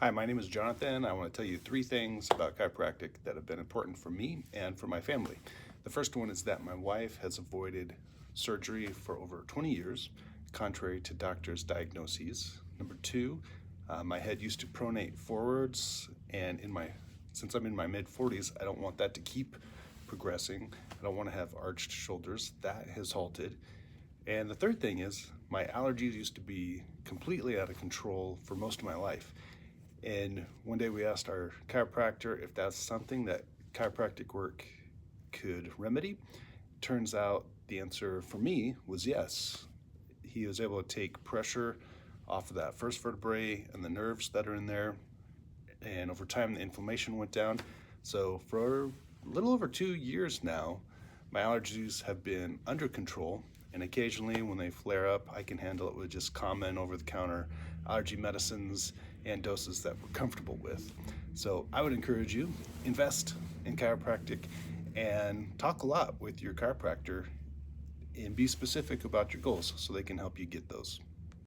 Hi, my name is Jonathan. I want to tell you three things about chiropractic that have been important for me and for my family. The first one is that my wife has avoided surgery for over 20 years, contrary to doctors' diagnoses. Number two, my head used to pronate forwards, and since I'm in my mid 40s, I don't want that to keep progressing. I don't want to have arched shoulders. That has halted. And the third thing is my allergies used to be completely out of control for most of my life. And one day we asked our chiropractor if that's something that chiropractic work could remedy. Turns out the answer for me was yes. He was able to take pressure off of that first vertebrae and the nerves that are in there. And over time, the inflammation went down. So for a little over 2 years now, my allergies have been under control. And occasionally when they flare up, I can handle it with just common over-the-counter allergy medicines and doses that we're comfortable with. So I would encourage you, invest in chiropractic and talk a lot with your chiropractor and be specific about your goals so they can help you get those.